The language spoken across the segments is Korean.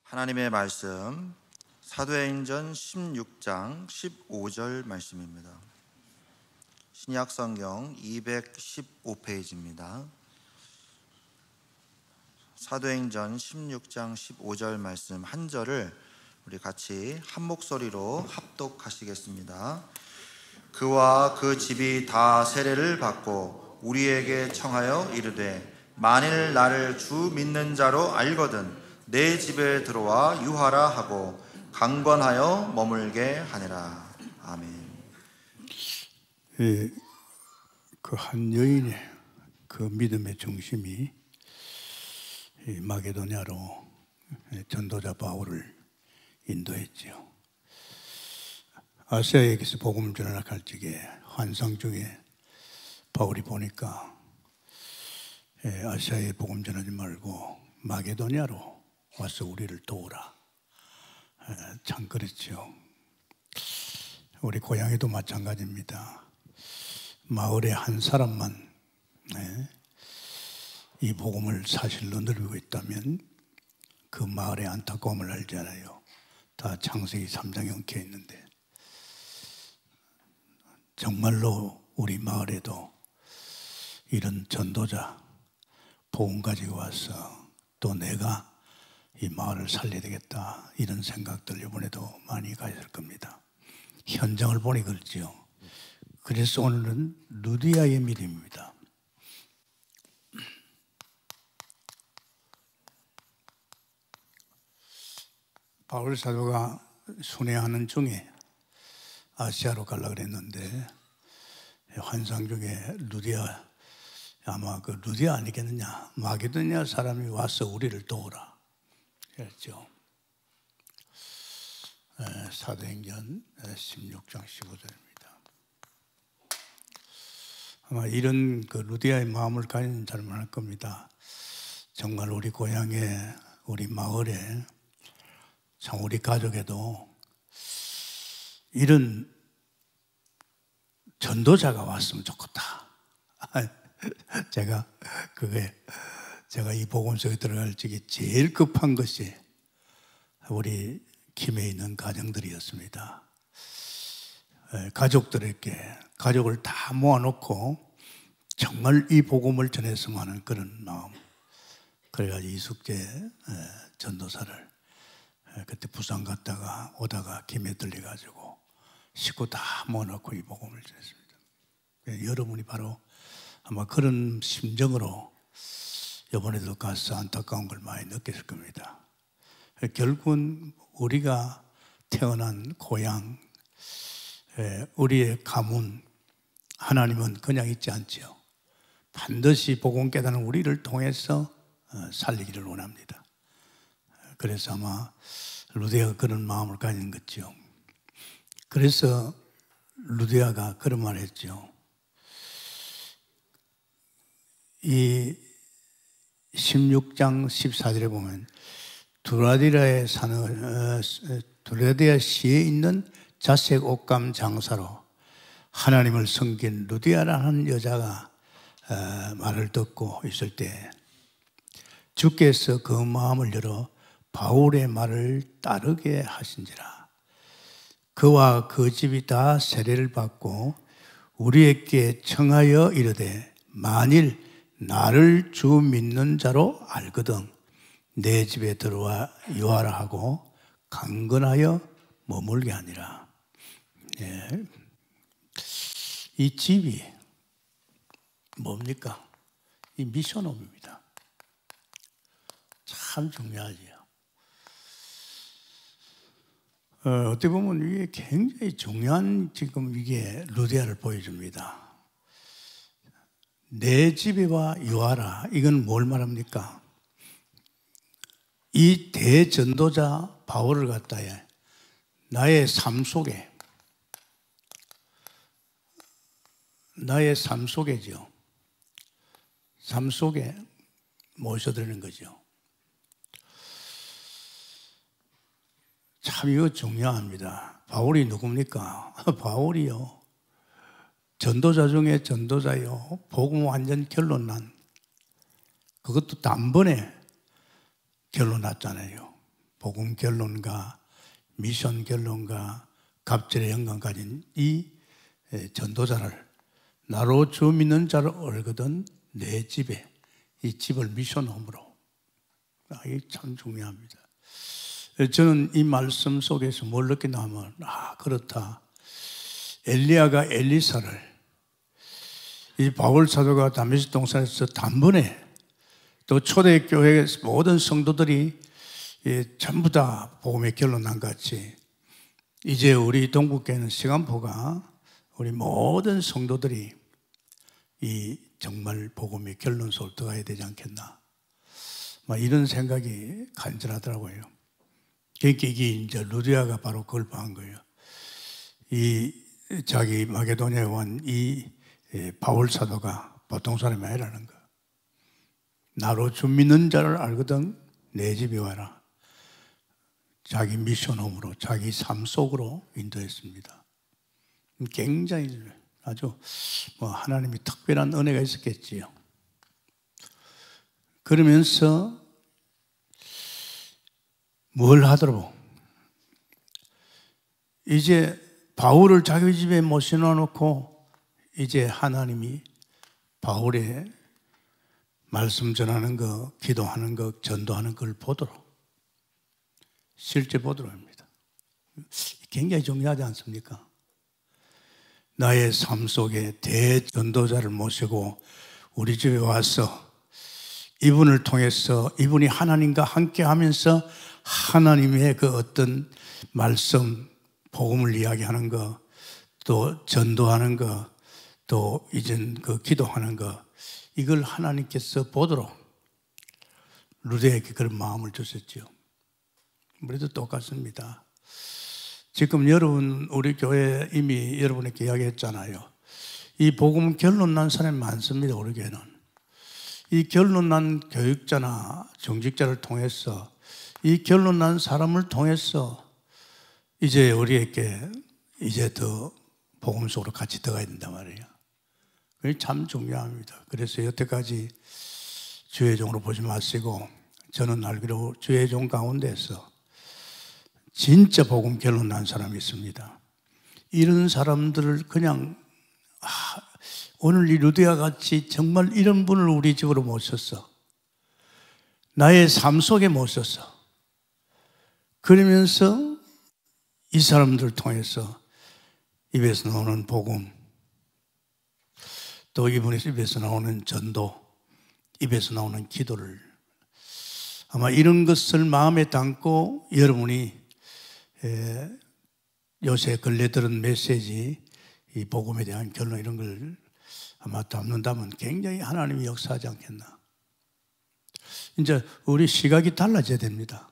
하나님의 말씀 사도행전 16장 15절 말씀입니다. 신약성경 215페이지입니다. 사도행전 16장 15절 말씀 한 절을 우리 같이 한 목소리로 합독하시겠습니다. 그와 그 집이 다 세례를 받고 우리에게 청하여 이르되 만일 나를 주 믿는 자로 알거든 내 집에 들어와 유하라 하고 강권하여 머물게 하니라. 아멘. 그 한 여인의 그 믿음의 중심이 마게도냐로 전도자 바울을 인도했지요. 아시아에게서 복음을 전할 적에 환상 중에 바울이 보니까 아시아에 복음 전하지 말고 마게도냐로 와서 우리를 도우라. 참 그렇죠. 우리 고향에도 마찬가지입니다. 마을에 한 사람만 이 복음을 사실로 누리고 있다면 그 마을의 안타까움을 알잖아요. 다 창세기 3장에 엉켜 있는데 정말로 우리 마을에도 이런 전도자 복음 가지고 와서 또 내가 이 마을을 살려야 되겠다 이런 생각들 이번에도 많이 가졌을 겁니다. 현장을 보니 그렇지요. 그래서 오늘은 루디아의 믿음입니다. 바울 사도가 순회하는 중에 아시아로 가려고 그랬는데 환상 중에 루디아, 아마 그 루디아 아니겠느냐, 마게도냐 사람이 와서 우리를 도우라 그랬죠. 사도행전 16장 15절입니다. 아마 이런 그 루디아의 마음을 가진 사람은 할 겁니다. 정말 우리 고향에, 우리 마을에, 참 우리 가족에도 이런 전도자가 왔으면 좋겠다. 제가 이 복음 속에 들어갈 적에 제일 급한 것이 우리 김해 있는 가정들이었습니다. 가족을 다 모아놓고 정말 이 복음을 전했으면 하는 그런 마음. 그래가지고 이숙재 전도사를 그때 부산 갔다가 오다가 김해 들려가지고 식구 다 모아놓고 이 복음을 전했습니다. 여러분이 바로 아마 그런 심정으로 이번에도 가서 안타까운 걸 많이 느꼈을 겁니다. 결국은 우리가 태어난 고향, 우리의 가문, 하나님은 그냥 있지 않지요. 반드시 복음 깨닫는 우리를 통해서 살리기를 원합니다. 그래서 아마 루디아가 그런 마음을 가진 거죠. 그래서 루디아가 그런 말을 했죠. 이 16장 14절에 보면 두라디아 시에 있는 자색 옷감 장사로 하나님을 섬긴 루디아라는 여자가 말을 듣고 있을 때 주께서 그 마음을 열어 바울의 말을 따르게 하신지라. 그와 그 집이 다 세례를 받고 우리에게 청하여 이르되 만일 나를 주 믿는 자로 알거든 내 집에 들어와 유하라 하고 강건하여 머물게 하니라. 이 집이 뭡니까? 이 미션홈입니다. 참 중요하지요. 어떻게 보면 이게 굉장히 중요한 지금 이게 루디아를 보여줍니다. 내 집에 와 유하라. 이건 뭘 말합니까? 이 대전도자 바울을 갖다 나의 삶 속에죠. 삶 속에 모셔드리는 거죠. 참 이거 중요합니다. 바울이 누굽니까? 바울이요. 전도자 중에 전도자요. 복음 완전 결론 난. 그것도 단번에 결론 났잖아요. 복음 결론가, 미션 결론가, 갑절의 영광 가진 이 전도자를 나로 주 믿는 자를 얻거든 내 집에, 이 집을 미션홈으로. 이게 참 중요합니다. 저는 이 말씀 속에서 뭘 느끼나 하면 그렇다. 엘리야가 엘리사를, 이 바울 사도가 다메섹 동산에서 단번에, 또 초대교회 모든 성도들이 전부 다 복음의 결론난 같이 이제 우리 동국교회는 시간포가 우리 모든 성도들이 이 정말 복음의 결론소를 들어가야 되지 않겠나, 이런 생각이 간절하더라고요. 이게 이제 루디아가 바로 그걸 한 거예요. 이 자기 마게도냐에 온 이 바울 사도가 보통 사람이 아니라는 거. 나로 주 믿는 자를 알거든 내 집에 와라. 자기 미션홈으로, 자기 삶 속으로 인도했습니다. 굉장히 아주 하나님이 특별한 은혜가 있었겠지요. 그러면서 뭘 하더라고? 이제 바울을 자기 집에 모셔놔 놓고 이제 하나님이 바울의 말씀 전하는 거, 기도하는 거, 전도하는 걸 보도록, 실제 보도록 합니다. 굉장히 중요하지 않습니까? 나의 삶 속에 대전도자를 모시고 우리 집에 와서 이분을 통해서, 이분이 하나님과 함께 하면서 하나님의 그 어떤 말씀, 복음을 이야기하는 거, 또 전도하는 거, 또 이젠 그 기도하는 거, 이걸 하나님께서 보도록 루디에게 그런 마음을 주셨죠. 우리도 똑같습니다. 지금 여러분, 우리 교회 이미 여러분에게 이야기했잖아요. 이 복음 결론 난 사람이 많습니다. 우리 교회는. 이 결론 난 교육자나 정직자를 통해서, 이 결론 난 사람을 통해서 이제 우리에게 이제 더 복음 속으로 같이 들어가야 된단 말이에요. 그게 참 중요합니다. 그래서 여태까지 주의 종으로 보지 마시고, 저는 알기로 주의 종 가운데서 진짜 복음 결론 난 사람이 있습니다. 이런 사람들을 그냥 오늘 이 루디아 같이 정말 이런 분을 우리 집으로 모셨어. 나의 삶 속에 모셨어. 그러면서 이 사람들을 통해서 입에서 나오는 복음, 또 이분의 입에서 나오는 전도, 입에서 나오는 기도를 아마 이런 것을 마음에 담고 여러분이 요새 걸려들은 메시지, 이 복음에 대한 결론, 이런 걸 아마 담는다면 굉장히 하나님이 역사하지 않겠나. 이제 우리 시각이 달라져야 됩니다.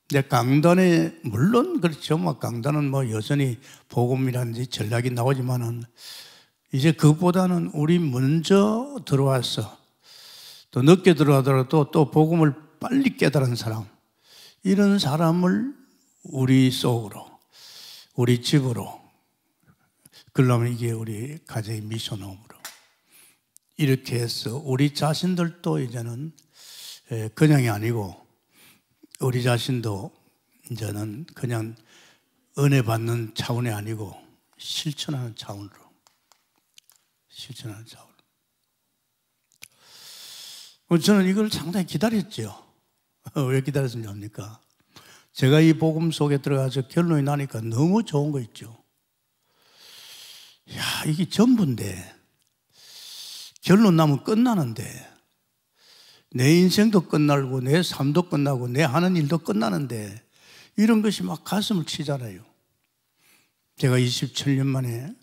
근데 강단에, 물론 그렇죠. 강단은 여전히 복음이라든지 전략이 나오지만은 이제 그것보다는 우리 먼저 들어와서, 또 늦게 들어가더라도 또 복음을 빨리 깨달은 사람, 이런 사람을 우리 속으로, 우리 집으로, 그러면 이게 우리 가정의 미션홈으로 이렇게 해서 우리 자신들도 이제는 그냥이 아니고, 우리 자신도 이제는 그냥 은혜 받는 차원이 아니고 실천하는 차원으로, 실천하는 차원으로. 저는 이걸 상당히 기다렸죠. 왜 기다렸습니까? 합니까? 제가 이 복음 속에 들어가서 결론이 나니까 너무 좋은 거 있죠. 이게 전부인데, 결론 나면 끝나는데, 내 인생도 끝나고 내 삶도 끝나고 내 하는 일도 끝나는데, 이런 것이 막 가슴을 치잖아요. 제가 27년 만에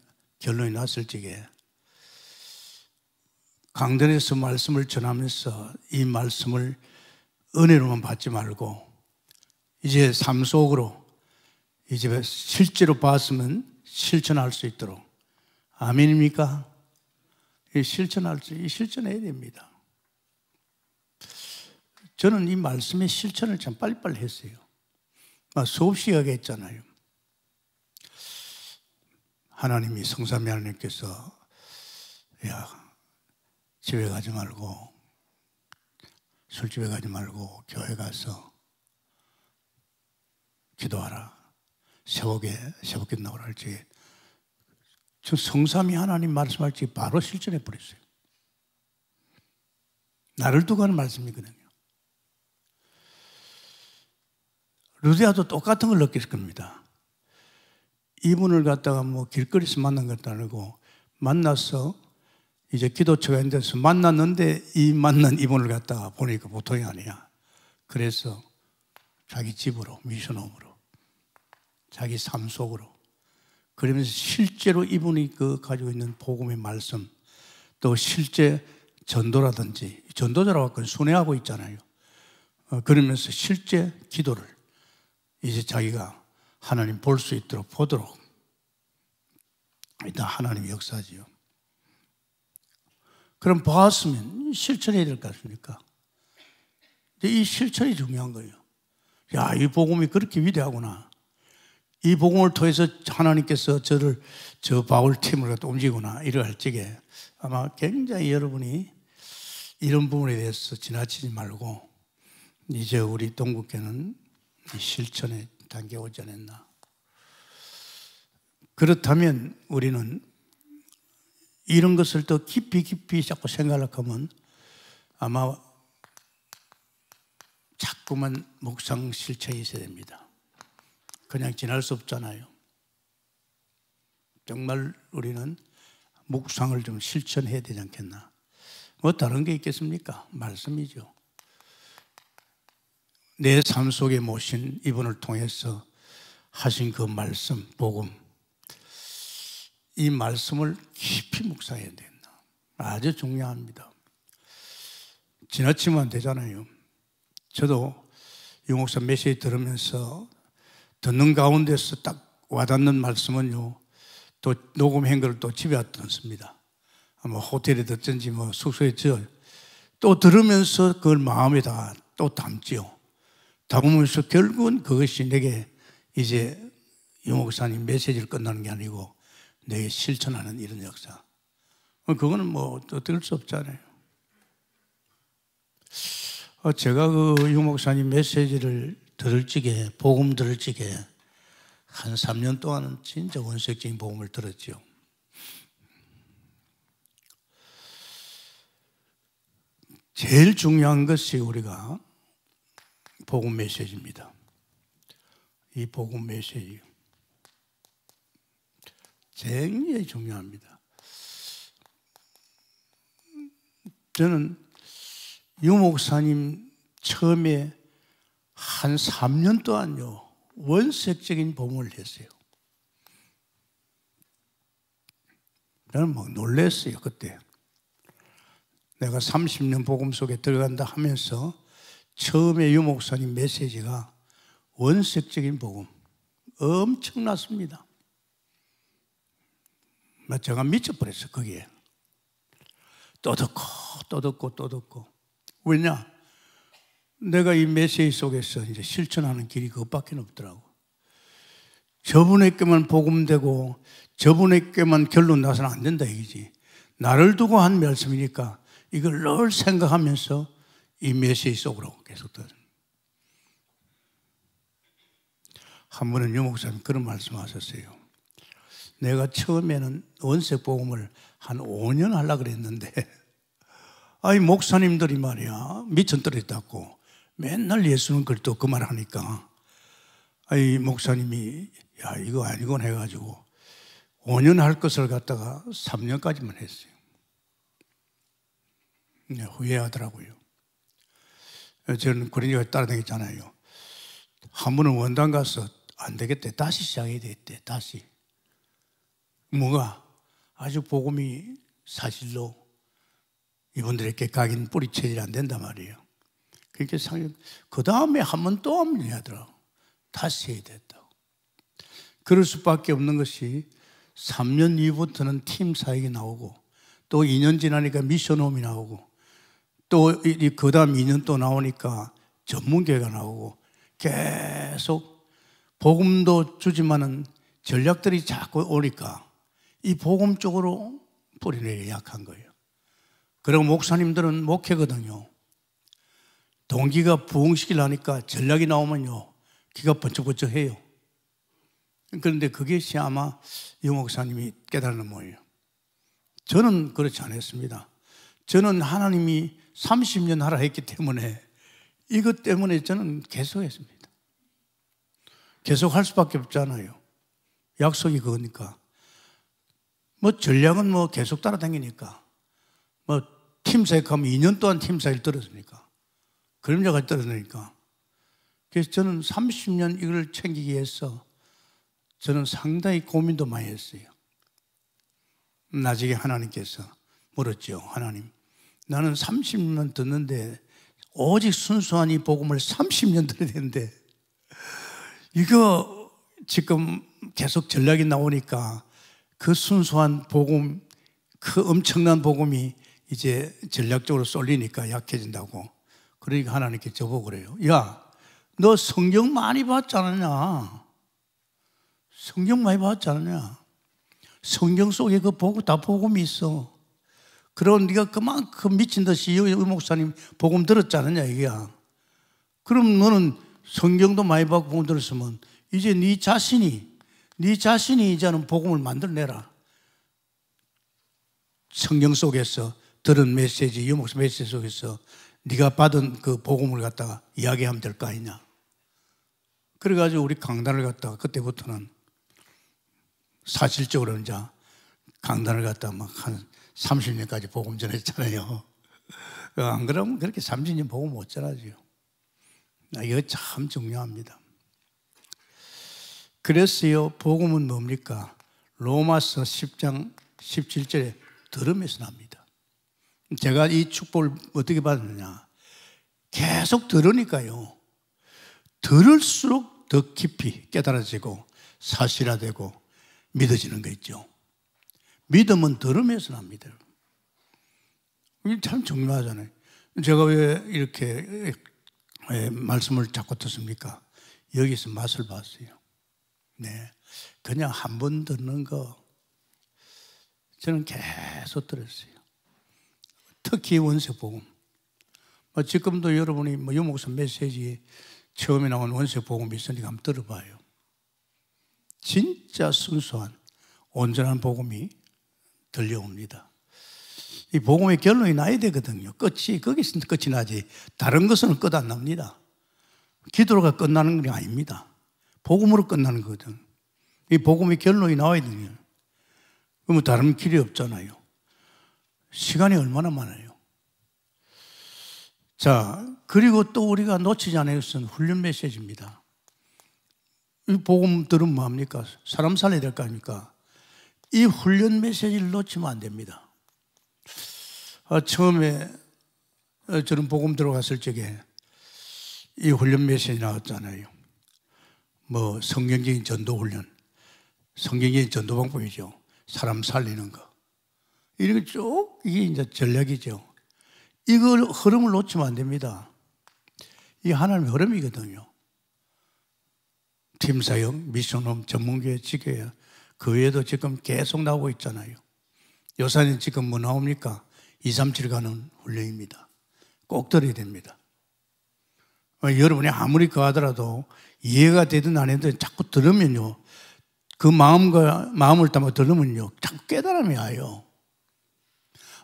결론이 났을 적에 강단에서 말씀을 전하면서 이 말씀을 은혜로만 받지 말고 이제 삶 속으로 이제 실제로 봤으면 실천할 수 있도록, 아멘입니까? 실천해야 됩니다. 저는 이 말씀의 실천을 참 빨리빨리 했어요. 수없이 얘기했잖아요. 하나님이, 성삼위 하나님께서 집에 가지 말고, 술집에 가지 말고 교회 가서 기도하라. 새벽에 나오라 할지 저 성삼위 하나님 말씀할지 바로 실천해 버렸어요. 나를 두고 하는 말씀이거든요. 루디아도 똑같은 걸 느꼈을 겁니다. 이분을 갖다가 뭐 길거리에서 만난 것도 아니고 만나서 이제 기도처가 있는 데서 만났는데 이 만난 이분을 갖다가 보니까 보통이 아니야. 그래서 자기 집으로, 미션홈으로, 자기 삶 속으로. 그러면서 실제로 이분이 그 가지고 있는 복음의 말씀, 또 실제 전도라든지, 전도자라고 할건 순회하고 있잖아요. 그러면서 실제 기도를 이제 자기가 하나님 볼 수 있도록 보도록 일단 하나님의 역사지요. 그럼 봤으면 실천해야 될 것 같습니까? 이 실천이 중요한 거예요. 야, 이 복음이 그렇게 위대하구나. 이 복음을 통해서 하나님께서 저 바울 팀을 갖다 움직이구나. 이럴 적에 아마 굉장히 여러분이 이런 부분에 대해서 지나치지 말고 이제 우리 동국교는 실천의 단계에 오지 않았나. 그렇다면 우리는 이런 것을 더 깊이 자꾸 생각하면 아마 자꾸만 묵상 실천이 있어야 됩니다. 그냥 지날 수 없잖아요. 정말 우리는 묵상을 좀 실천해야 되지 않겠나. 뭐 다른 게 있겠습니까? 말씀이죠. 내 삶 속에 모신 이분을 통해서 하신 그 말씀, 복음, 이 말씀을 깊이 묵상해야 된다. 아주 중요합니다. 지나치면 안 되잖아요. 저도 유 목사 메시지 들으면서 듣는 가운데서 딱 와닿는 말씀은요, 또 녹음한 걸 또 집에 와서 듣습니다. 뭐 호텔에 듣든지 뭐 숙소에 또 들으면서 그걸 마음에다 또 담지요. 담으면서 결국은 그것이 내게 이제 유 목사님 메시지를 끝나는 게 아니고 내게 실천하는 이런 역사. 그거는 뭐 어떨 수 없잖아요. 제가 그 유 목사님 메시지를 들을 적에, 복음 들을 적에 한 3년 동안은 진짜 원색적인 복음을 들었죠. 제일 중요한 것이 우리가 복음 메시지입니다. 이 복음 메시지 굉장히 중요합니다. 저는 유 목사님 처음에 한 3년 동안요 원색적인 복음을 했어요. 저는 막 놀랐어요. 그때 내가 30년 복음 속에 들어간다 하면서 처음에 유 목사님 메시지가 원색적인 복음 엄청났습니다. 제가 미쳐버렸어요. 거기에 또 듣고 왜냐? 내가 이 메시지 속에서 이제 실천하는 길이 그것밖에 없더라고. 저분에게만 복음되고 저분에게만 결론 나서는 안 된다 이거지. 나를 두고 한 말씀이니까 이걸 늘 생각하면서 이 메시지 속으로 계속 들어요. 한 번은 유 목사님 그런 말씀하셨어요. 내가 처음에는 원색 복음을 한 5년 하려고 그랬는데 아이 목사님들이 말이야 미천 떨어졌다고 맨날 예수는 글도 그 말 하니까 아이 목사님이 야 이거 아니건 해가지고 5년 할 것을 갖다가 3년까지만 했어요. 후회하더라고요. 저는 그러니까 따라다녔잖아요. 한 번은 원당 가서 안 되겠대. 다시 시작해야 되겠대. 다시. 뭐가? 아주 복음이 사실로 이분들에게 가긴 뿌리채질 안 된단 말이에요. 그러니까 그 다음에 한 번 또 하면 해야 하더라고. 다시 해야 됐다고. 그럴 수밖에 없는 것이 3년 이후부터는 팀 사역이 나오고 또 2년 지나니까 미션홈이 나오고 또 그 다음 2년 또 나오니까 전문교회가 나오고 계속 복음도 주지만은 전략들이 자꾸 오니까 이 복음 쪽으로 뿌리내기 약한 거예요. 그리고 목사님들은 목회거든요. 동기가 부흥시키려니까 전략이 나오면요 귀가 번쩍번쩍해요. 그런데 그것이 아마 유 목사님이 깨달은 모예요. 저는 그렇지 않았습니다. 저는 하나님이 30년 하라 했기 때문에 이것 때문에 저는 계속했습니다. 계속 할 수밖에 없잖아요. 약속이 그거니까. 뭐 전략은 뭐 계속 따라다니니까. 뭐 팀사역 하면 2년 동안 팀사역을 떨어지니까. 그림자가 떨어지니까. 그래서 저는 30년 이걸 챙기기 위해서 저는 상당히 고민도 많이 했어요. 나중에 하나님께서 물었죠. 하나님, 나는 30년 듣는데 오직 순수한 이 복음을 30년 들어야 되는데 이거 지금 계속 전략이 나오니까 그 순수한 복음, 그 엄청난 복음이 이제 전략적으로 쏠리니까 약해진다고. 그러니까 하나님께 저보고 그래요. 야, 너 성경 많이 봤지 않느냐? 성경 많이 봤지 않느냐? 성경 속에 그 다 복음이 있어. 그럼 네가 그만큼 미친 듯이 이 목사님 복음 들었지 않느냐 이게야. 그럼 너는 성경도 많이 받고 복음 들었으면 이제 네 자신이 이제는 복음을 만들어내라. 성경 속에서 들은 메시지, 이 목사 메시지 속에서 네가 받은 그 복음을 갖다가 이야기하면 될 거 아니냐. 그래가지고 우리 강단을 갖다가 그때부터는 사실적으로 이제 강단을 갖다가 막 한 30년까지 복음 전했잖아요. 안 그러면 그렇게 30년 복음 못 전하죠. 이거 참 중요합니다. 그래서요, 복음은 뭡니까? 로마서 10장 17절에 들음에서 납니다. 제가 이 축복을 어떻게 받았느냐? 계속 들으니까요. 들을수록 더 깊이 깨달아지고 사실화되고 믿어지는 거 있죠. 믿음은 들음에서 납니다. 이게 참 중요하잖아요. 제가 왜 이렇게 말씀을 자꾸 듣습니까? 여기서 맛을 봤어요. 네, 그냥 한 번 듣는 거 저는 계속 들었어요. 특히 원색복음. 지금도 여러분이 유목사 메시지 처음에 나온 원색복음이 있으니까 한번 들어봐요. 진짜 순수한 온전한 복음이 들려옵니다. 이 복음의 결론이 나야 되거든요. 거기서 끝이 나지. 다른 것은 끝 안 납니다. 기도가 끝나는 게 아닙니다. 복음으로 끝나는 거거든. 이 복음의 결론이 나와야 되거든요. 그러면 다른 길이 없잖아요. 시간이 얼마나 많아요. 자, 그리고 또 우리가 놓치지 않을 것은 훈련 메시지입니다. 이 복음 들으면 뭐합니까? 사람 살려야 될 거 아닙니까? 이 훈련 메시지를 놓치면 안 됩니다. 처음에 저는 복음 들어갔을 적에 이 훈련 메시지 나왔잖아요. 뭐 성경적인 전도 훈련, 성경적인 전도 방법이죠. 사람 살리는 거. 이렇게 쭉 이게 이제 전략이죠. 이걸 흐름을 놓치면 안 됩니다. 이 하나님의 흐름이거든요. 팀사역, 미션홈, 전문교회, 지교회 그 외에도 지금 계속 나오고 있잖아요. 요사는 지금 뭐 나옵니까? 237 가는 훈련입니다. 꼭 들어야 됩니다. 여러분이 아무리 그하더라도 이해가 되든 안 되든 자꾸 들으면요. 그 마음을 담아 들으면요. 자꾸 깨달음이 와요.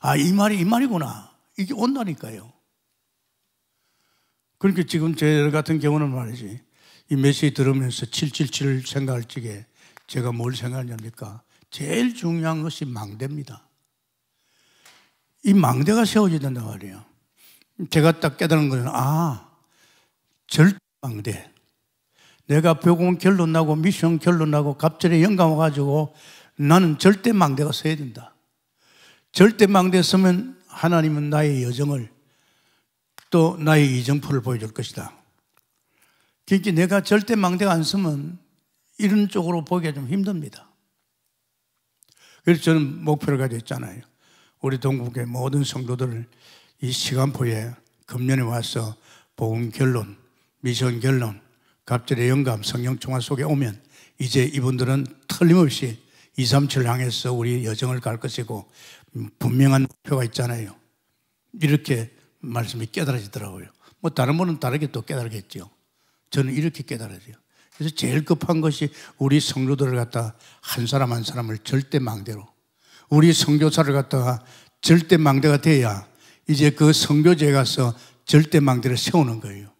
아, 이 말이구나. 이게 온다니까요. 그러니까 지금 제 같은 경우는 말이지. 이 메시지 들으면서 777을 생각할 적에 제가 뭘 생각하냐니까 제일 중요한 것이 망대입니다. 이 망대가 세워져야 된단 말이에요. 제가 딱 깨달은 거는 절망대. 내가 복음 결론 나고 미션 결론 나고 갑절에 영감 와가지고 나는 절대 망대가 서야 된다. 절대 망대 서면 하나님은 나의 여정을 또 나의 이정표를 보여줄 것이다. 그러니까 내가 절대 망대가 안 서면 이런 쪽으로 보기가 좀 힘듭니다. 그래서 저는 목표를 가지고 있잖아요. 우리 동국의 모든 성도들을 이 시간표에 금년에 와서 복음 결론, 미션 결론, 갑절의 영감, 성령 총화 속에 오면 이제 이분들은 틀림없이 237을 향해서 우리 여정을 갈 것이고 분명한 목표가 있잖아요. 이렇게 말씀이 깨달아지더라고요. 뭐 다른 분은 다르게 또 깨달겠죠. 저는 이렇게 깨달아져요. 그래서 제일 급한 것이 우리 성도들을 갖다가 한 사람 한 사람을 절대 망대로, 우리 선교사를 갖다가 절대 망대가 돼야 이제 그 선교지에 가서 절대 망대를 세우는 거예요.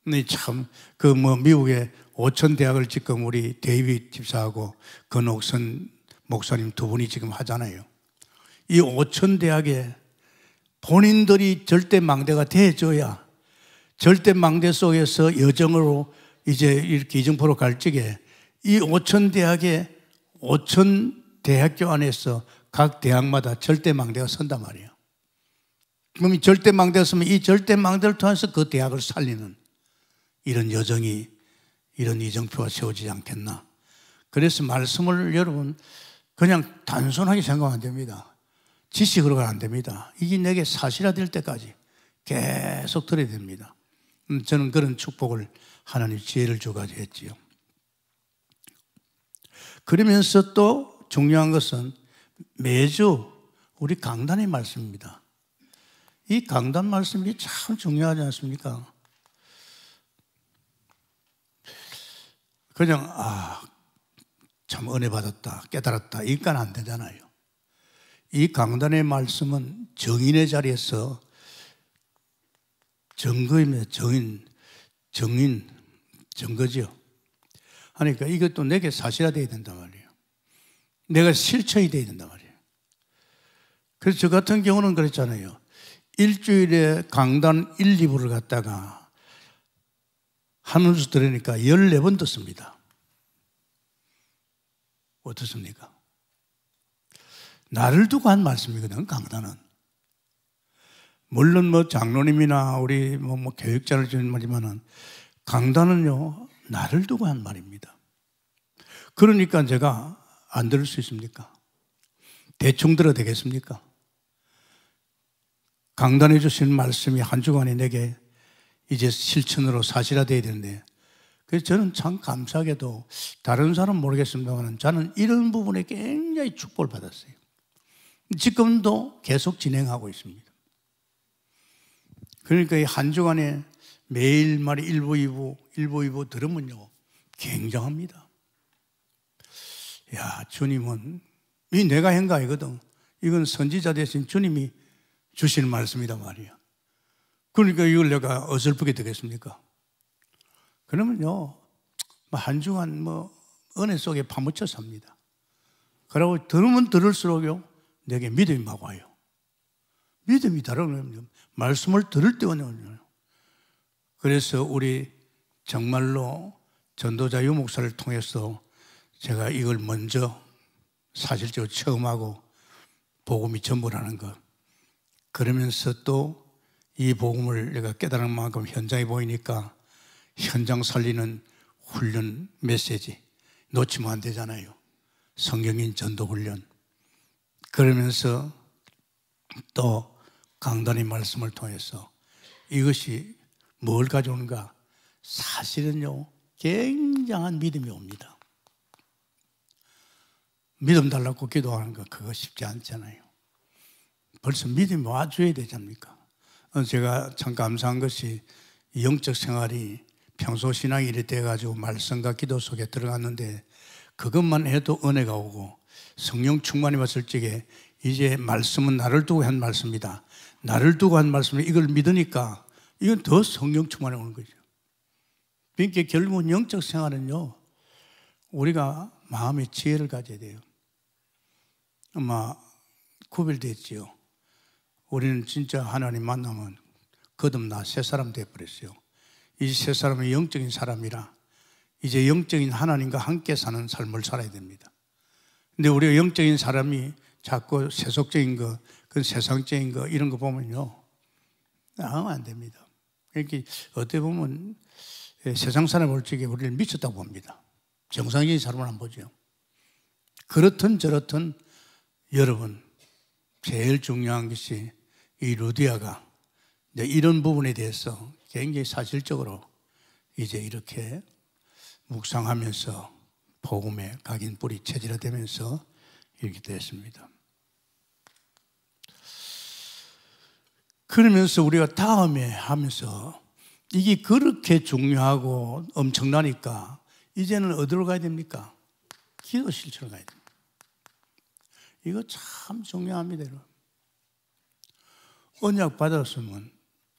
근데 참 그 미국의 5천 대학을 지금 우리 데이빗 집사하고 건옥선 목사님 두 분이 지금 하잖아요. 이 5천 대학에 본인들이 절대 망대가 돼줘야 절대 망대 속에서 여정으로 이제 이렇게 이정포로 갈 적에 이 5천 대학에 5천 대학교 안에서 각 대학마다 절대 망대가 선단 말이에요. 그럼 이 절대 망대가 서면 이 절대 망대를 통해서 그 대학을 살리는 이런 여정이, 이런 이정표가 세워지지 않겠나. 그래서 말씀을 여러분 그냥 단순하게 생각하면 안 됩니다. 지식으로가 안 됩니다. 이게 내게 사실화될 때까지 계속 들어야 됩니다. 저는 그런 축복을 하나님 지혜를 줘가지고 했지요. 그러면서 또 중요한 것은 매주 우리 강단의 말씀입니다. 이 강단 말씀이 참 중요하지 않습니까? 그냥 참 은혜 받았다, 깨달았다 이건 안 되잖아요. 이 강단의 말씀은 정인의 자리에서 증거입니다. 증거죠. 그러니까 이것도 내게 사실화되어야 된단 말이에요. 내가 실천이 되어야 된단 말이에요. 그래서 저 같은 경우는 그랬잖아요. 일주일에 강단 1, 2부를 갖다가 하면서 들으니까 14번 듣습니다. 어떻습니까? 나를 두고 한 말씀이거든, 강단은. 물론 장로님이나 우리 교육자를 주는 말이지만은 강단은요, 나를 두고 한 말입니다. 그러니까 제가 안 들을 수 있습니까? 대충 들어도 되겠습니까? 강단해 주신 말씀이 한 주간에 내게 이제 실천으로 사실화되어야 되는데, 그래서 저는 참 감사하게도 다른 사람은 모르겠습니다만 저는 이런 부분에 굉장히 축복을 받았어요. 지금도 계속 진행하고 있습니다. 그러니까 이 한 주간에 매일말이 1부, 2부 들으면요 굉장합니다. 야, 주님은 이 내가 한 거 아니거든. 이건 선지자 대신 주님이 주시는 말씀이다 말이야. 그러니까 이걸 내가 어설프게 되겠습니까? 그러면요 한 주간 은혜 속에 파묻혀 삽니다. 그러고 들으면 들을수록요 내게 믿음이 막 와요. 믿음이 다르면 말씀을 들을 때는. 그래서 우리 정말로 전도자 유목사를 통해서 제가 이걸 먼저 사실적으로 처음 하고 복음이 전부라는 것, 그러면서 또 이 복음을 내가 깨달은 만큼 현장에 보이니까 현장 살리는 훈련 메시지 놓치면 안 되잖아요. 성경인 전도 훈련. 그러면서 또 강단의 말씀을 통해서 이것이 뭘 가져오는가? 사실은요 굉장한 믿음이 옵니다. 믿음 달라고 기도하는 거 그거 쉽지 않잖아요. 벌써 믿음이 와줘야 되지 않습니까? 제가 참 감사한 것이 영적 생활이 평소 신앙이 이래 돼가지고 말씀과 기도 속에 들어갔는데 그것만 해도 은혜가 오고 성령 충만이 왔을 적에 이제 말씀은 나를 두고 한 말씀이다. 나를 두고 한 말씀이 이걸 믿으니까 이건 더 성령 충만이 오는 거죠. 그러니까 결국은 영적 생활은요 우리가 마음의 지혜를 가져야 돼요. 아마 구별됐지요. 우리는 진짜 하나님 만나면 거듭나 새 사람 되어버렸어요. 이 새 사람은 영적인 사람이라 이제 영적인 하나님과 함께 사는 삶을 살아야 됩니다. 근데 우리가 영적인 사람이 자꾸 세속적인 거, 그 세상적인 거 이런 거 보면요 하면 안 됩니다. 그러니까 어떻게 보면 세상 사람 볼 적에 우리를 미쳤다고 봅니다. 정상적인 사람은 안 보죠. 그렇든 저렇든 여러분 제일 중요한 것이 이 루디아가 이런 부분에 대해서 굉장히 사실적으로 이제 이렇게 묵상하면서 복음의 각인 뿌리 체질화되면서 이렇게 됐습니다. 그러면서 우리가 다음에 하면서 이게 그렇게 중요하고 엄청나니까 이제는 어디로 가야 됩니까? 기도 실천을 가야 됩니다. 이거 참 중요합니다. 언약 받았으면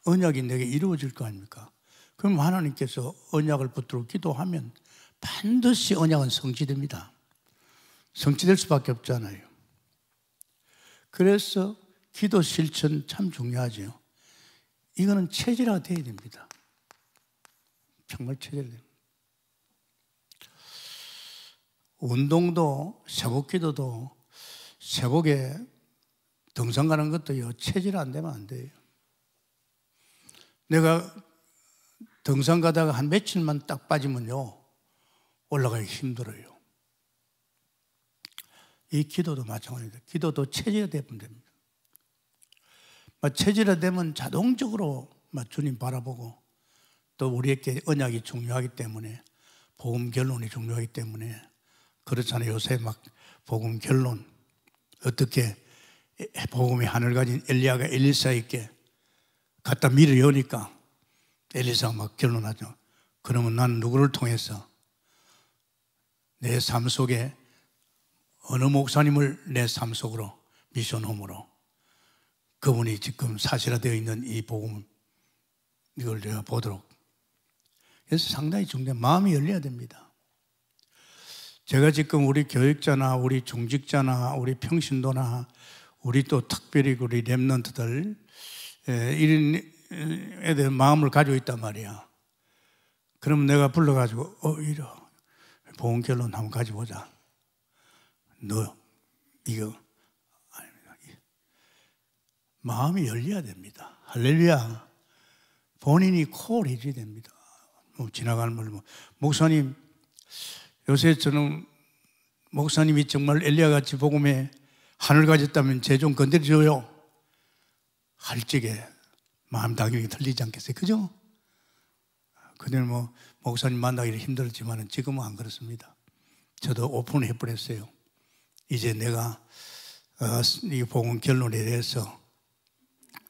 언약이 내게 이루어질 거 아닙니까? 그럼 하나님께서 언약을 붙들고 기도하면 반드시 언약은 성취됩니다. 성취될 수밖에 없잖아요. 그래서 기도 실천 참 중요하죠. 이거는 체질화가 돼야 됩니다. 정말 체질화됩니다. 운동도, 새벽 기도도, 새벽에 등산 가는 것도요, 체질 안 되면 안 돼요. 내가 등산 가다가 한 며칠만 딱 빠지면요, 올라가기 힘들어요. 이 기도도 마찬가지입니다. 기도도 체질화되면 됩니다. 체질화되면 자동적으로 주님 바라보고 또 우리에게 언약이 중요하기 때문에 복음 결론이 중요하기 때문에 그렇잖아요. 요새 막 복음 결론 어떻게 복음의 하늘 가진 엘리야가 엘리사에게 갖다 밀어 여니까 엘리사가 막 결론하죠. 그러면 난 누구를 통해서 내 삶 속에 어느 목사님을 내 삶 속으로 미션홈으로 그분이 지금 사실화되어 있는 이 복음 이걸 내가 보도록. 그래서 상당히 중요한 마음이 열려야 됩니다. 제가 지금 우리 교육자나 우리 중직자나 우리 평신도나 우리 또 특별히 우리 렘넌트들 이런 애들 마음을 가지고 있단 말이야. 그럼 내가 불러가지고 이러 복음 결론 한번 가져보자. 너 이거 아닙니다. 마음이 열려야 됩니다. 할렐루야. 본인이 콜 해줘야 됩니다. 지나가는 말로 목사님 요새 저는 목사님이 정말 엘리야같이 복음에 하늘 가졌다면 쟤 좀 건드려줘요 할 적에 마음 당연히 틀리지 않겠어요? 그죠? 그때는 목사님 만나기는 힘들었지만 지금은 안 그렇습니다. 저도 오픈해버렸어요. 이제 내가 이 복음 결론에 대해서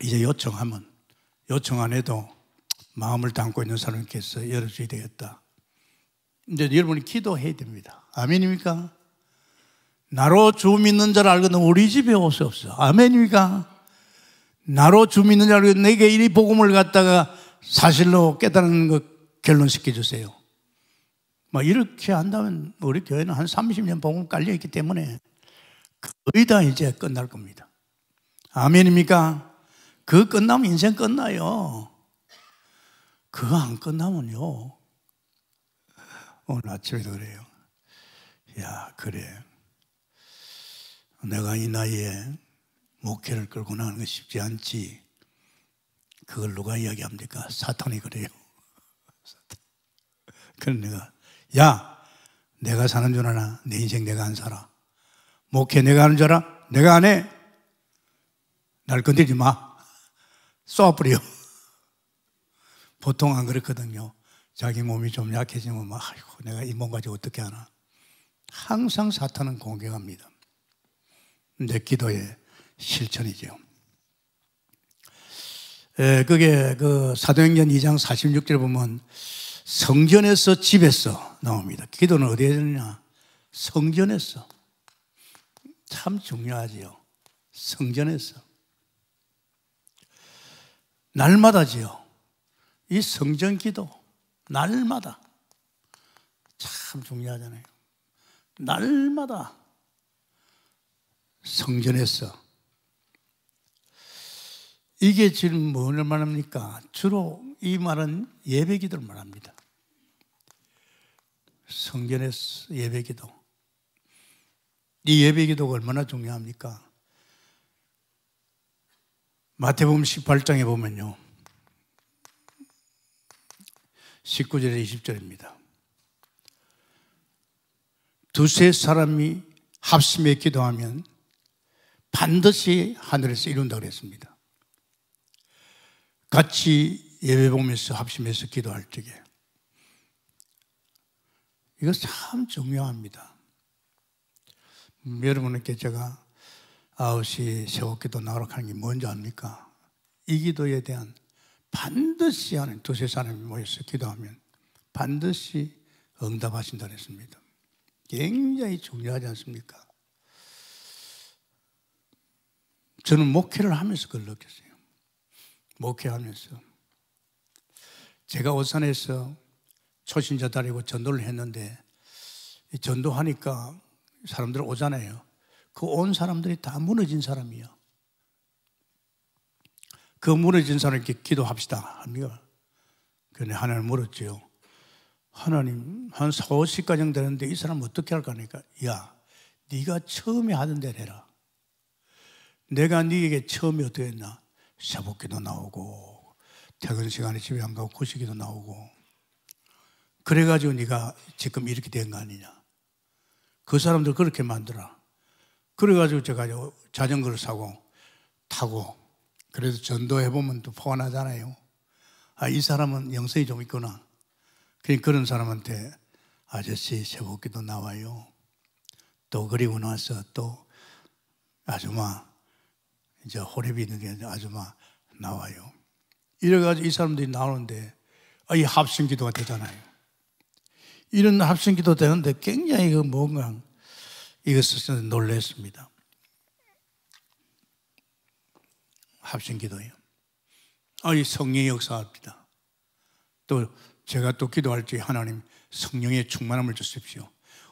이제 요청하면 요청 안 해도 마음을 담고 있는 사람께서 열어줘야 되겠다. 이제 여러분이 기도해야 됩니다. 아멘입니까? 나로 주 믿는 자를 알거든 우리 집에 오시옵소서. 아멘입니까? 나로 주 믿는 자를 알거든 내게 이 복음을 갖다가 사실로 깨달은 것 결론시켜 주세요. 이렇게 한다면 우리 교회는 한 30년 복음 깔려있기 때문에 거의 다 이제 끝날 겁니다. 아멘입니까? 그거 끝나면 인생 끝나요. 그거 안 끝나면요. 오늘 아침에도 그래요. 야, 그래. 내가 이 나이에 목회를 끌고 나가는 거 쉽지 않지. 그걸 누가 이야기합니까? 사탄이 그래요. 그래서 내가, 야, 내가 사는 줄 아나? 내 인생 내가 안 살아. 목회 내가 하는 줄 알아? 내가 안 해. 날 건드리지 마. 쏘아버려. 보통 안 그렇거든요. 자기 몸이 좀 약해지면 아이고 내가 이 몸 가지고 어떻게 하나. 항상 사탄은 공격합니다. 내 기도의 실천이죠. 그게 그 사도행전 2장 46절에 보면 성전에서 집에서 나옵니다. 기도는 어디에 되느냐? 성전에서. 참 중요하지요. 성전에서. 날마다지요. 이 성전 기도 날마다 참 중요하잖아요. 날마다 성전에서. 이게 지금 뭘 말합니까? 주로 이 말은 예배 기도를 말합니다. 성전에서 예배 기도. 이 예배 기도가 얼마나 중요합니까? 마태복음 18장에 보면요. 19절에 20절입니다. 두세 사람이 합심해 기도하면 반드시 하늘에서 이룬다고 그랬습니다. 같이 예배 보면서 합심해서 기도할 적에 이거 참 중요합니다. 여러분께 제가 9시 새벽기도 나오라고 하는 게 뭔지 압니까? 이 기도에 대한 반드시 하는 두세 사람이 모여서 기도하면 반드시 응답하신다 했습니다. 굉장히 중요하지 않습니까? 저는 목회를 하면서 그걸 느꼈어요. 목회하면서 제가 오산에서 초신자 다니고 전도를 했는데 전도하니까 사람들 오잖아요. 그 온 사람들이 다 무너진 사람이에요. 그 무너진 사람에게 기도합시다 합니다. 그런데 하나님 물었죠. 하나님 한 4, 50가정 되는데 이 사람 어떻게 할까 하니까 야 네가 처음에 하던 대로 해라. 내가 네에게 처음에 어떻게 했나? 새벽기도 나오고 퇴근 시간에 집에 안 가고 구시기도 나오고 그래가지고 네가 지금 이렇게 된 거 아니냐. 그 사람들 그렇게 만들어. 그래가지고 제가 자전거를 사고 타고 그래서 전도해보면 또 포근하잖아요. 아, 이 사람은 영성이 좀 있구나. 그런 사람한테 아저씨 새벽기도 나와요. 또 그리고 나서 또 아줌마 이제 호랩이 있는 게 아줌마 나와요. 이래가지고 이 사람들이 나오는데 이 합심기도가 되잖아요. 이런 합심기도 되는데 굉장히 그 뭔가 이것을 놀랐습니다. 합심기도예요. 이 성령의 역사합니다. 또 제가 또 기도할 때 하나님 성령의 충만함을 주십시오.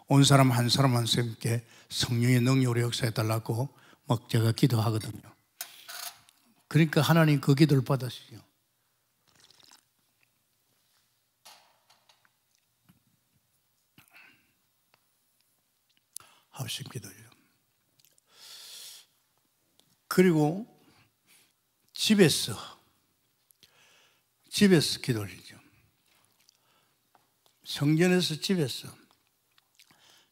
온 사람 한 사람 한 사람께 성령의 능력으로 역사해 달라고 막 제가 기도하거든요. 그러니까 하나님 그 기도를 받으시죠. 합심기도예요. 그리고 집에서 기도를죠. 성전에서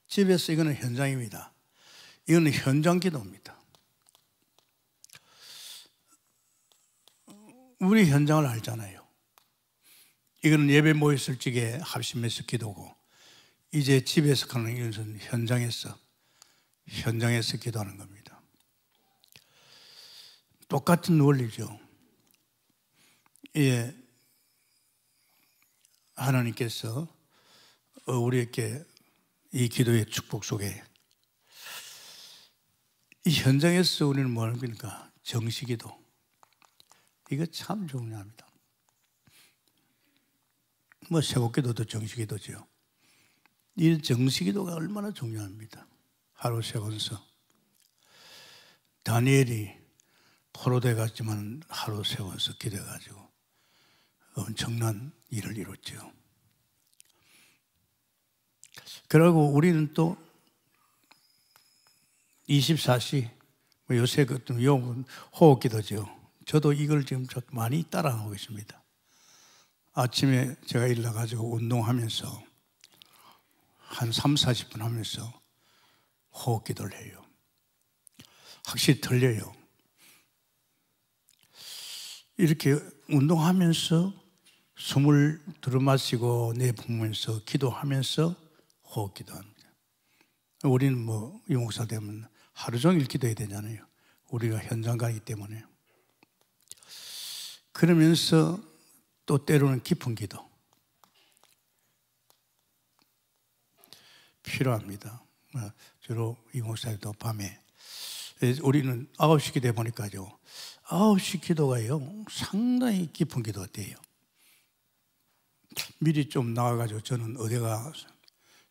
집에서 이거는 현장입니다. 이거는 현장 기도입니다. 우리 현장을 알잖아요. 이거는 예배 모였을 적에 합심해서 기도고 이제 집에서 가는 이것은 현장에서 기도하는 겁니다. 똑같은 원리죠. 예, 하나님께서 우리에게 이 기도의 축복 속에 이 현장에서 우리는 뭐 하는 겁니까? 정시기도. 이거 참 중요합니다. 뭐 새벽기도도 정시기도죠. 이 정시기도가 얼마나 중요합니다. 하루 세번서 다니엘이 포로돼 갔지만 하루 세번서 기도해가지고 엄청난 일을 이뤘죠. 그리고 우리는 또 24시 요새 그 호흡기도죠. 저도 이걸 지금 많이 따라하고 있습니다. 아침에 제가 일어나가지고 운동하면서 한 3, 40분 하면서 호흡기도를 해요. 확실히 들려요. 이렇게 운동하면서 숨을 들이마시고 내뿜으면서 기도하면서 호흡기도합니다. 우리는 뭐 유목사 되면 하루 종일 기도해야 되잖아요. 우리가 현장 가기 때문에. 그러면서 또 때로는 깊은 기도 필요합니다. 주로 유목사도 밤에 우리는 9시 기도해 보니까요. 9시 기도가요 상당히 깊은 기도가 돼요. 미리 좀 나와가지고 저는 어디가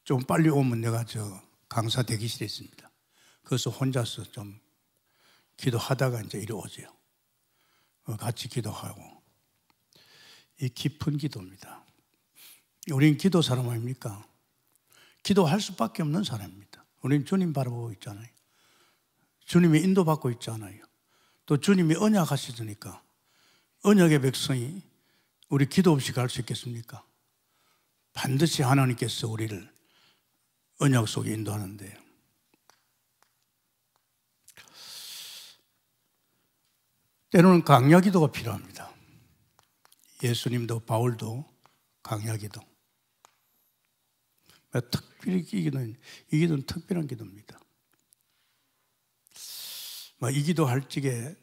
좀 빨리 오면 내가 강사 대기실에 있습니다. 그래서 혼자서 좀 기도하다가 이제 이리 오죠. 같이 기도하고. 이 깊은 기도입니다. 우린 기도 사람 아닙니까? 기도할 수밖에 없는 사람입니다. 우린 주님 바라보고 있잖아요. 주님의 인도받고 있잖아요. 또 주님이 언약하시니까 언약의 백성이 우리 기도 없이 갈 수 있겠습니까? 반드시 하나님께서 우리를 언약 속에 인도하는데요. 때로는 강야 기도가 필요합니다. 예수님도 바울도 강야 기도. 특별히 이 기도는 특별한 기도입니다. 이 기도 할 적에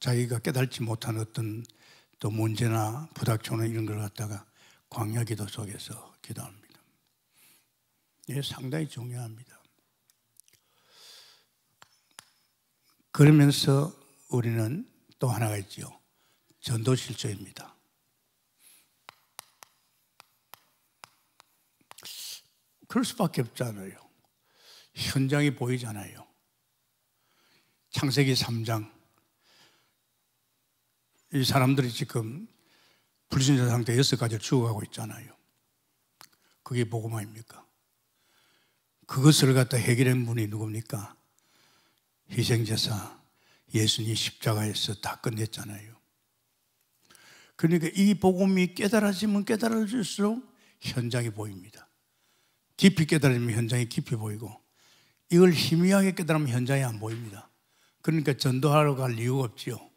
자기가 깨달지 못한 어떤 또 문제나 부닥쳐오는 이런 걸 갖다가 광야 기도 속에서 기도합니다. 이게 상당히 중요합니다. 그러면서 우리는 또 하나가 있죠. 전도 실조입니다. 그럴 수밖에 없잖아요. 현장이 보이잖아요. 창세기 3장. 이 사람들이 지금 불신자 상태 6가지를 죽어가고 있잖아요. 그게 복음화입니까? 그것을 갖다 해결한 분이 누굽니까? 희생제사 예수님 십자가에서 다 끝냈잖아요. 그러니까 이 복음이 깨달아지면 깨달아질수록 현장이 보입니다. 깊이 깨달으면 현장이 깊이 보이고, 이걸 희미하게 깨달으면 현장이 안 보입니다. 그러니까 전도하러 갈 이유가 없지요.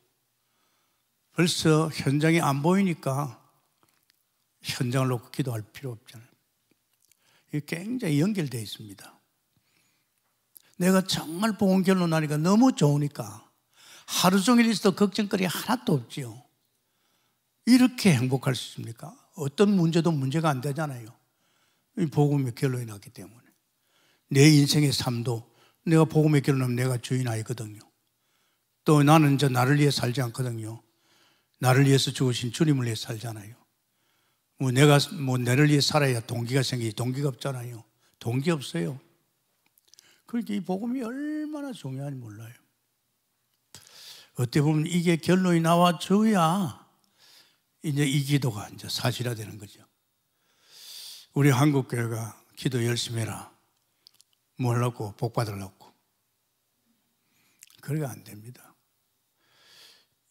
벌써 현장이 안 보이니까 현장을 놓고 기도할 필요 없잖아요. 이게 굉장히 연결되어 있습니다. 내가 정말 복음 결론나니까 너무 좋으니까 하루 종일 있어도 걱정거리 하나도 없지요. 이렇게 행복할 수 있습니까? 어떤 문제도 문제가 안 되잖아요. 이 복음의 결론이 났기 때문에. 내 인생의 삶도 내가 복음의 결론하면 내가 주인 아니거든요. 또 나는 이제 나를 위해 살지 않거든요. 나를 위해서 죽으신 주님을 위해 살잖아요. 내가 나를 위해 살아야 동기가 생기지, 동기가 없잖아요. 동기 없어요. 그러니까 이 복음이 얼마나 중요한지 몰라요. 어떻게 보면 이게 결론이 나와줘야 이제 이 기도가 이제 사실화되는 거죠. 우리 한국교회가 기도 열심히 해라. 뭘 하고 복 받으려고. 그러게 안 됩니다.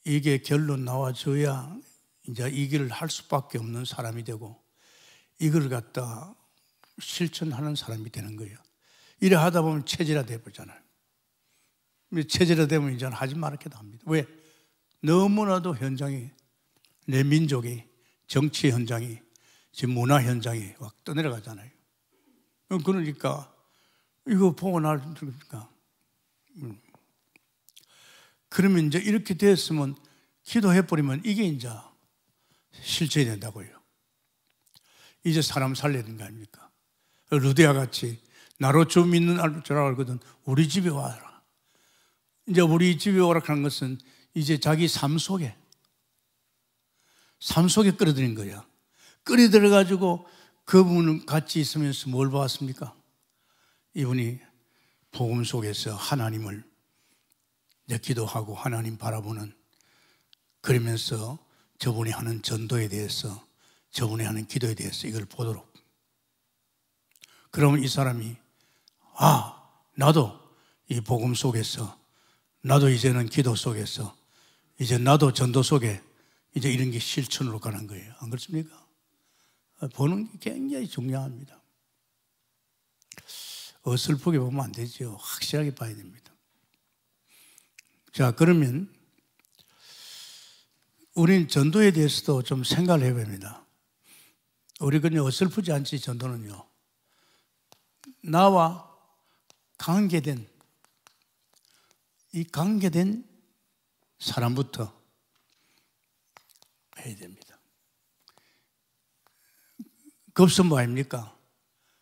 이게 결론 나와줘야 이제 이 길을 할 수밖에 없는 사람이 되고, 이걸 갖다 실천하는 사람이 되는 거예요. 이래 하다 보면 체질화 되잖아요. 체질화 되면 이제는 하지 말아도 합니다. 왜? 너무나도 현장이, 내 민족이, 정치 현장이, 지금 문화 현장이 막 떠내려가잖아요. 그러니까 이거 보고 나니까 그러면 이제 이렇게 됐으면 기도해버리면 이게 이제 실천이 된다고요. 이제 사람 살려야 되는 거 아닙니까? 루디아 같이 나로 주 믿는 줄 알거든. 우리 집에 와라. 이제 우리 집에 오라 하는 것은 이제 자기 삶 속에 끌어들인 거야. 끌어들여가지고 그분은 같이 있으면서 뭘 보았습니까? 이분이 복음 속에서 하나님을 이제 기도하고 하나님 바라보는, 그러면서 저분이 하는 전도에 대해서, 저분이 하는 기도에 대해서 이걸 보도록. 그러면 이 사람이 나도 이 복음 속에서, 나도 이제는 기도 속에서, 이제 나도 전도 속에 이제 이런 게 실천으로 가는 거예요. 안 그렇습니까? 보는 게 굉장히 중요합니다. 어설프게 보면 안 되죠. 확실하게 봐야 됩니다. 자, 그러면 우린 전도에 대해서도 좀 생각을 해봐야 합니다. 우리 그냥 어설프지 않지, 전도는요. 나와 관계된, 이 관계된 사람부터 해야 됩니다. 급선 뭐 아닙니까?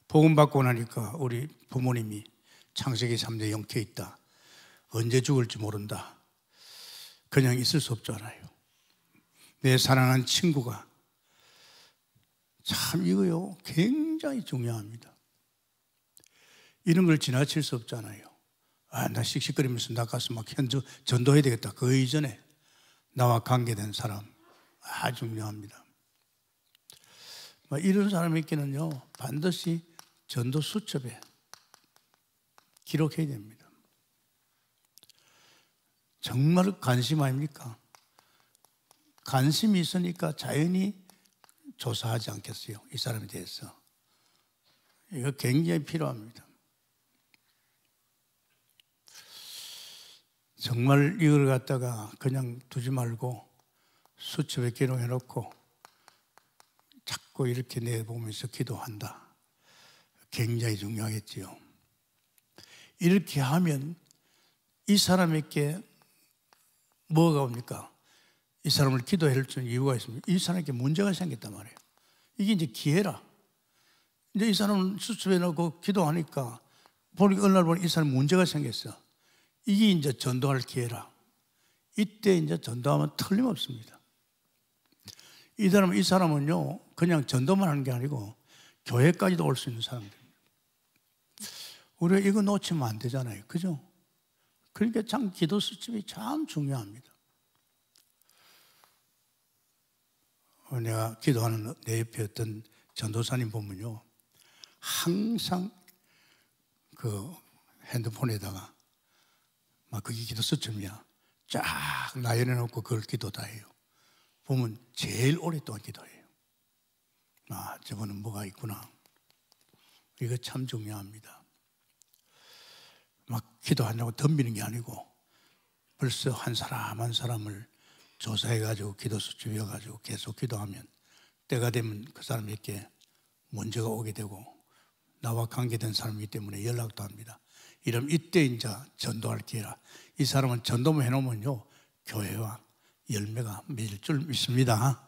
복음 받고 나니까 우리 부모님이 창세기 3대 영케 있다. 언제 죽을지 모른다. 그냥 있을 수 없잖아요. 내 사랑하는 친구가, 참 이거요 굉장히 중요합니다. 이런 걸 지나칠 수 없잖아요. 나 씩씩거리면서 나가서 막 전도해야 되겠다. 그 이전에 나와 관계된 사람 중요합니다. 이런 사람에게는요 반드시 전도 수첩에 기록해야 됩니다. 정말 관심 아닙니까? 관심이 있으니까 자연히 조사하지 않겠어요? 이 사람에 대해서. 이거 굉장히 필요합니다. 정말 이걸 갖다가 그냥 두지 말고 수첩에 기록해 놓고 자꾸 이렇게 내보면서 기도한다. 굉장히 중요하겠지요. 이렇게 하면 이 사람에게 뭐가 옵니까? 이 사람을 기도해야 줄 이유가 있습니다. 이 사람에게 문제가 생겼단 말이에요. 이게 이제 기회라. 이제 이 사람을 수습해 놓고 기도하니까 보니까 어느 날 보니 이 사람 문제가 생겼어. 이게 이제 전도할 기회라. 이때 이제 전도하면 틀림없습니다. 이 사람은요, 그냥 전도만 하는 게 아니고 교회까지도 올 수 있는 사람들입니다. 우리가 이거 놓치면 안 되잖아요. 그죠? 그러니까 참 기도 수첩이 참 중요합니다. 내가 기도하는 내 옆에 어떤 전도사님 보면요, 항상 그 핸드폰에다가 막 그게 기도 수첩이야. 쫙 나열해 놓고 그걸 기도다 해요. 보면 제일 오랫동안 기도해요. 아, 저거는 뭐가 있구나. 이거 참 중요합니다. 막 기도하냐고 덤비는 게 아니고 벌써 한 사람 한 사람을 조사해가지고 기도 수첩이어가지고 계속 기도하면 때가 되면 그 사람에게 문제가 오게 되고 나와 관계된 사람이기 때문에 연락도 합니다. 이러면 이때 이제 전도할 기회라. 이 사람은 전도만 해놓으면요, 교회와 열매가 맺을 줄 믿습니다.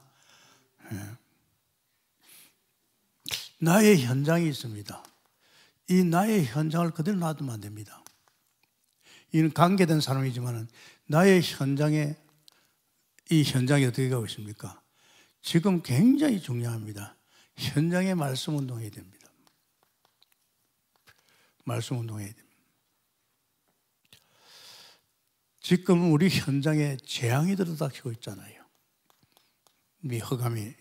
나의 현장이 있습니다. 이 나의 현장을 그대로 놔두면 안 됩니다. 이는 관계된 사람이지만 나의 현장에, 이 현장이 어떻게 가고 있습니까? 지금 굉장히 중요합니다. 현장에 말씀 운동해야 됩니다. 말씀 운동해야 됩니다. 지금 우리 현장에 재앙이 들어닥치고 있잖아요. 이 흑암이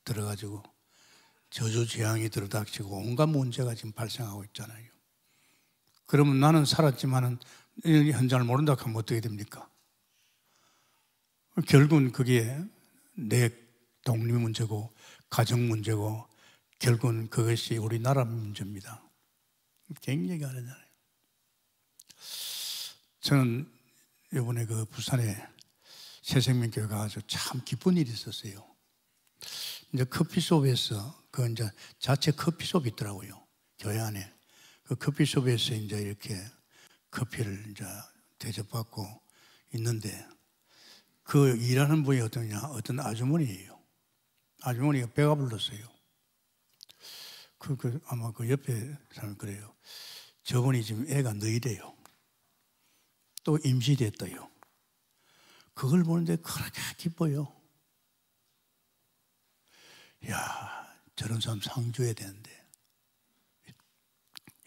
들어가지고 저주 재앙이 들어닥치고 온갖 문제가 지금 발생하고 있잖아요. 그러면 나는 살았지만은 이 현장을 모른다 하면 어떻게 됩니까? 결국은 그게 내 독립 문제고 가정 문제고 결국은 그것이 우리나라 문제입니다. 굉장히 어렵잖아요. 저는 이번에 그 부산에 새생명교회 가가지고 참 기쁜 일이 있었어요. 이제 커피숍에서 그 이제 자체 커피숍이 있더라고요. 교회 안에. 그 커피숍에서 이제 이렇게 커피를 이제 대접받고 있는데 그 일하는 분이 어떤 아주머니예요. 아주머니가 배가 불렀어요. 아마 그 옆에 사람 그래요. 저분이 지금 애가 너희래요. 또 임시됐다요. 그걸 보는데 그렇게 기뻐요. 야, 저런 사람 상 줘야 되는데.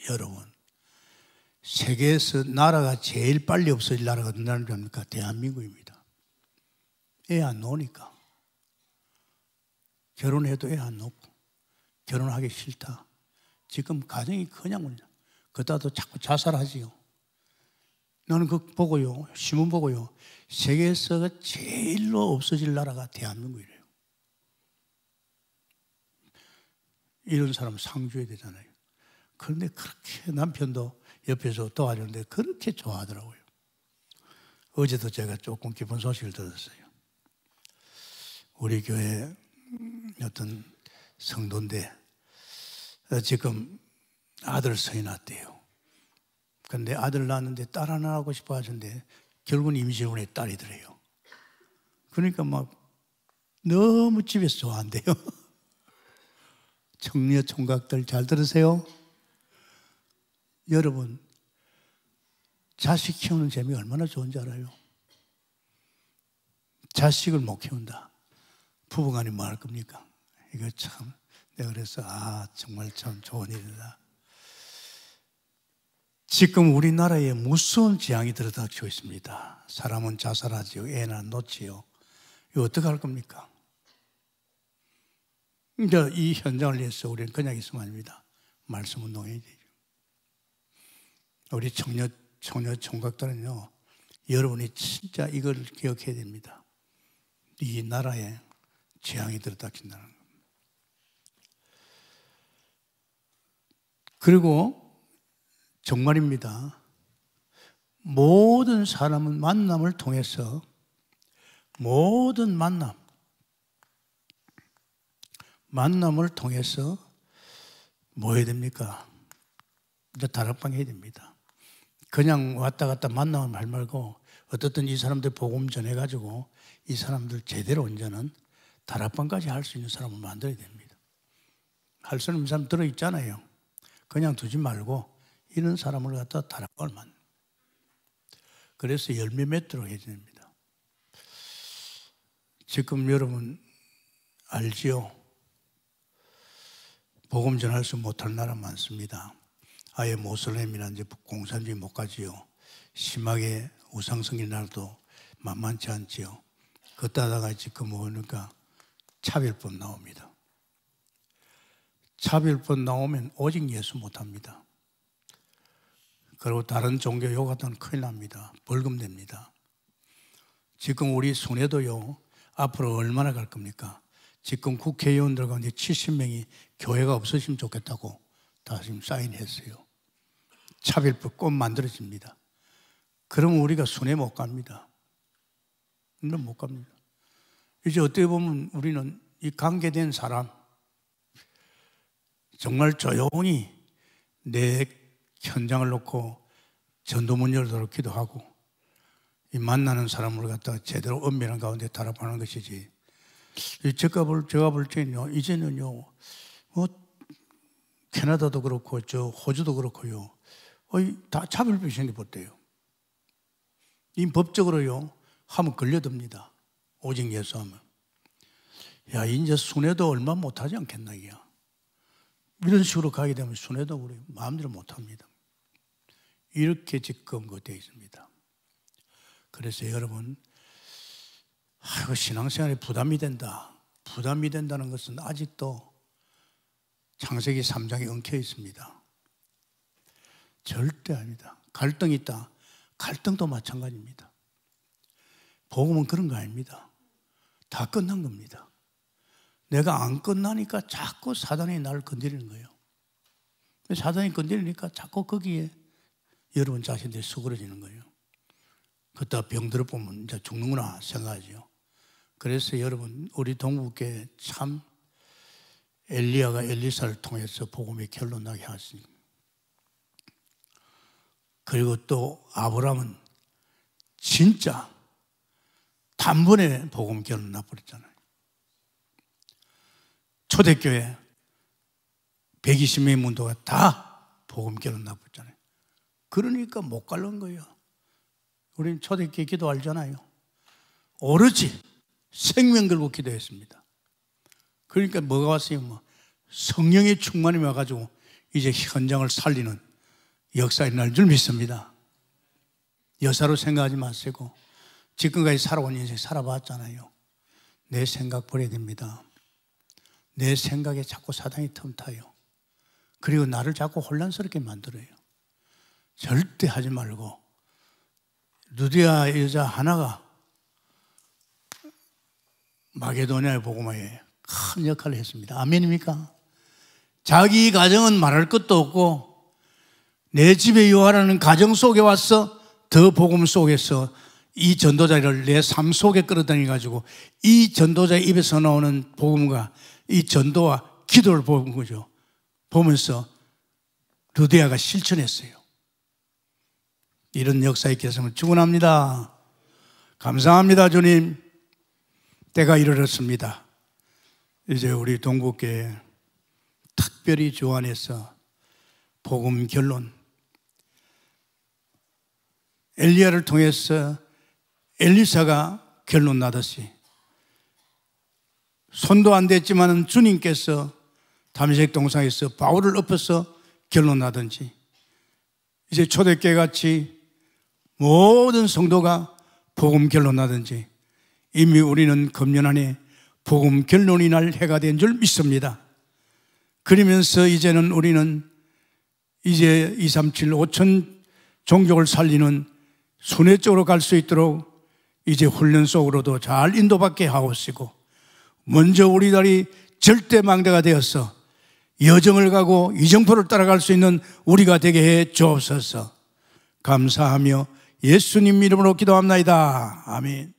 여러분, 세계에서 나라가 제일 빨리 없어질 나라가 어떤 나라입니까? 대한민국입니다. 애 안 놓으니까. 결혼해도 애 안 놓고 결혼하기 싫다. 지금 가정이 그냥 문제. 그러다도 자꾸 자살하지요. 나는 그거 보고요, 신문 보고요, 세계에서 제일로 없어질 나라가 대한민국이래요. 이런 사람 상 줘야 되잖아요. 그런데 그렇게 남편도 옆에서 도와주는데 그렇게 좋아하더라고요. 어제도 제가 조금 기쁜 소식을 들었어요. 우리 교회 어떤 성도인데 지금 아들 서희 났대요. 근데 아들 낳았는데 딸 하나 하고 싶어 하셨는데 결국은 임시혼의 딸이더래요. 그러니까 막 너무 집에서 좋아한대요. 청녀 총각들 잘 들으세요. 여러분, 자식 키우는 재미가 얼마나 좋은지 알아요? 자식을 못 키운다. 부부간에 뭐 할 겁니까? 이거 참, 내가 그래서 정말 참 좋은 일이다. 지금 우리나라에 무서운 재앙이 들어닥치고 있습니다. 사람은 자살하지요. 애는 놓지요. 이거 어떻게 할 겁니까? 이제 이 현장을 위해서 우리는 그냥 있으면 아닙니다. 말씀 운동해야 되죠. 우리 청녀 총각들은요, 여러분이 진짜 이걸 기억해야 됩니다. 이 나라에 재앙이 들어닥친다는 겁니다. 그리고 정말입니다. 모든 사람은 만남을 통해서 모든 만남을 통해서 뭐 해야 됩니까? 이제 다락방 해야 됩니다. 그냥 왔다 갔다 만나면 말 말고 어떻든 이 사람들 복음 전해가지고 이 사람들 제대로 언제는 다락방까지 할 수 있는 사람을 만들어야 됩니다. 할 수 있는 사람 들어있잖아요. 그냥 두지 말고 이런 사람을 갖다 다락방을 만들. 그래서 열매 맺도록 해야 됩니다. 지금 여러분 알지요? 복음 전할 수 못할 나라 많습니다. 아예 모슬렘이나 이제 공산주의 못 가지요. 심하게 우상성인 나라도 만만치 않지요. 그따다가 지금 뭐니까 차별법 나옵니다. 차별법 나오면 오직 예수 못합니다. 그리고 다른 종교 욕하면 큰일 납니다. 벌금 냅니다. 지금 우리 순회도요, 앞으로 얼마나 갈 겁니까? 지금 국회의원들 가운데 70명이 교회가 없어지면 좋겠다고 다 지금 사인했어요. 차별법 꼭 만들어집니다. 그러면 우리가 순회 못 갑니다. 못 갑니다. 이제 어떻게 보면 우리는 이 관계된 사람, 정말 조용히 내 현장을 놓고 전도문 열도록 기도하고 이 만나는 사람을 갖다가 제대로 은밀한 가운데 달아보는 것이지. 제가 볼 때는요, 이제는요, 캐나다도 그렇고, 호주도 그렇고요, 다 차별법이 생겨버렸대요. 이 법적으로요, 하면 걸려듭니다. 오직 예수 하면. 야, 이제 순회도 얼마 못하지 않겠나, 이게. 이런 식으로 가게 되면 순회도 우리 마음대로 못합니다. 이렇게 지금 되어 있습니다. 그래서 여러분, 신앙생활에 부담이 된다. 부담이 된다는 것은 아직도 창세기 3장에 엉켜 있습니다. 절대 아닙니다. 갈등이 있다. 갈등도 마찬가지입니다. 복음은 그런 거 아닙니다. 다 끝난 겁니다. 내가 안 끝나니까 자꾸 사단이 나를 건드리는 거예요. 사단이 건드리니까 자꾸 거기에 여러분 자신들이 수그러지는 거예요. 그때 병들어 보면 이제 죽는구나 생각하죠. 그래서 여러분, 우리 동국에 참 엘리야가 엘리사를 통해서 복음이 결론나게 하십니다. 그리고 또 아브라함은 진짜 단번에 복음 결론 나버렸잖아요. 초대교회 120명의 문도가 다 복음 결론 나버렸잖아요. 그러니까 못 가는 거예요. 우리는 초대교회 기도 알잖아요. 오로지 생명 걸고 기도했습니다. 그러니까 뭐가 왔어요? 성령의 충만이 와가지고 이제 현장을 살리는 역사의 날 줄 믿습니다. 여사로 생각하지 마시고 지금까지 살아온 인생 살아봤잖아요. 내 생각 버려야 됩니다. 내 생각에 자꾸 사단이 틈타요. 그리고 나를 자꾸 혼란스럽게 만들어요. 절대 하지 말고. 루디아 여자 하나가 마게도니아의 복음화에 큰 역할을 했습니다. 아멘입니까? 자기 가정은 말할 것도 없고 내 집에 요하라는 가정 속에 와서 더 복음 속에서 이 전도자를 내 삶 속에 끌어다니가지고 이 전도자의 입에서 나오는 복음과 이 전도와 기도를 보는 거죠. 보면서 루디아가 실천했어요. 이런 역사의 계승을 축원합니다. 감사합니다, 주님. 때가 이르렀습니다. 이제 우리 동국교회 특별히 주 안에서 복음 결론, 엘리야를 통해서 엘리사가 결론 나듯이 손도 안 댔지만 주님께서 담메색 동상에서 바울을 엎어서 결론 나든지 이제 초대교회 같이 모든 성도가 복음 결론 나든지 이미 우리는 금년 안에 복음 결론이 날 해가 된 줄 믿습니다. 그러면서 이제는 우리는 이제 237, 5천 종족을 살리는 순회 쪽으로 갈 수 있도록 이제 훈련 속으로도 잘 인도받게 하옵시고 먼저 우리들이 절대망대가 되어서 여정을 가고 이정표를 따라갈 수 있는 우리가 되게 해 주옵소서. 감사하며 예수님 이름으로 기도합나이다. 아멘.